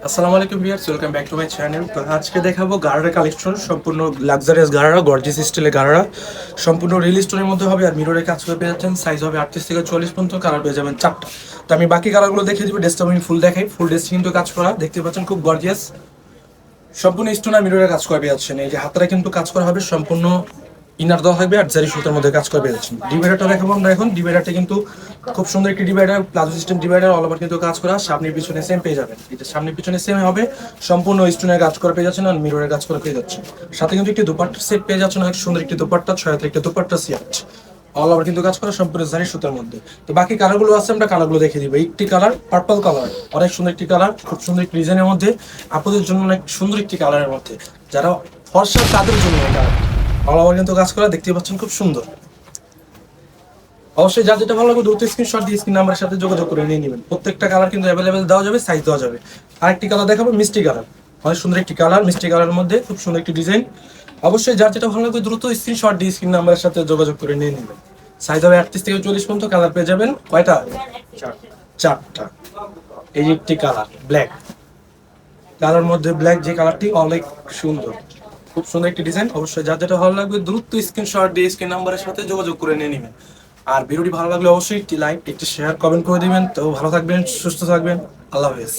আসসালামু আলাইকুম viewers, welcome back to my channel. তো আজকে দেখাবো গারারা কালেকশন, সম্পূর্ণ লাক্সারিয়াস গারারা, গর্জিয়াস স্টাইলে গারারা, সম্পূর্ণ রিল স্টোনের মধ্যে হবে। আর মিররে কাজ করে পেয়ে যাচ্ছেন। সাইজ হবে 38 থেকে 44 পর্যন্ত, কালার পেয়ে যাবেন 4টা। তো আমি বাকি কালারগুলো দেখিয়ে দিব। ড্রেসটা আমি ফুল দেখাই। ফুল ড্রেস কিন্তু কাজ করা, দেখতে পাচ্ছেন খুব গর্জিয়াস, সম্পূর্ণ স্টোন আর মিররে কাজ করে পেয়ে যাচ্ছেন। এই যে হাতটা কিন্তু কাজ করা হবে, সম্পূর্ণ ইনার দেওয়া থাকবে আর জারি সুতার মধ্যে কাজ করে পেয়ে যাচ্ছেন। ডিভাইডারটা দেখাবো আমরা এখন। ডিভাইডারটা কিন্তু খুব সুন্দর একটি divider, palazzo system divider, all over কিন্তু কাজ করা। সামনের পিছনে সেম পেয়ে যাবেন। এটা সামনের পিছনে সেম হবে, সম্পূর্ণ স্টোনের কাজ করে পেয়ে যাচ্ছেন আর মিররের কাজ করে পেয়ে যাচ্ছেন। সাথে কিন্তু একটি দুপাট্টা সেট পেয়ে যাচ্ছেন, অনেক সুন্দর একটি দুপাট্টা, ছয়াতে একটি দুপাট্টা সেট, অল ওভার কিন্তু কাজ করা, সম্পূর্ণ জারি সুতার মধ্যে। তো বাকি কালারগুলো আছে, আমরা কালারগুলো দেখে দিব। একটি কালার পার্পল কালার, অনেক সুন্দর একটি কালার, খুব সুন্দর একটি ডিজাইনের মধ্যে, আপনাদের জন্য অনেক সুন্দর একটি কালারের মধ্যে, যারা ফর্সা তাদের জন্য এই কালার। অল ওভার কিন্তু কাজ করা, দেখতে পাচ্ছেন খুব সুন্দর। অবশ্যই যার যেটা ভালো লাগবে দ্রুত স্ক্রিনশট দিয়ে স্ক্রিন নাম্বারের সাথে যোগাযোগ করে নিয়ে নেবেন। প্রত্যেকটা কালার কিন্তু অ্যাভেলেবেল দেওয়া যাবে, সাইজ দেওয়া যাবে। আরেকটি কালার দেখাবো, মিষ্টি কালার, অনেক সুন্দর একটি কালার, মিষ্টি কালারের মধ্যে খুব সুন্দর একটি ডিজাইন। অবশ্যই যার যেটা ভালো লাগবে দ্রুত স্ক্রিনশট দিয়ে স্ক্রিন নাম্বারের সাথে যোগাযোগ করে নিয়ে নেবেন। সাইজ হবে 38 থেকে 40 পর্যন্ত, কালার পেয়ে যাবেন কয়টা? চারটা। এই যে একটি কালার ব্ল্যাক কালার মধ্যে, ব্ল্যাক যে কালারটি অনেক সুন্দর, খুব সুন্দর একটি ডিজাইন। অবশ্যই যার যেটা ভালো লাগবে দ্রুত স্ক্রিনশট দিয়ে স্ক্রিন নাম্বারের সাথে যোগাযোগ করে নিয়ে নেবেন। আর ভিডিওটি ভালো লাগলে অবশ্যই একটি লাইক, একটি শেয়ার, কমেন্ট করে দিবেন। তো ভালো থাকবেন, সুস্থ থাকবেন, আল্লাহ হাফেজ।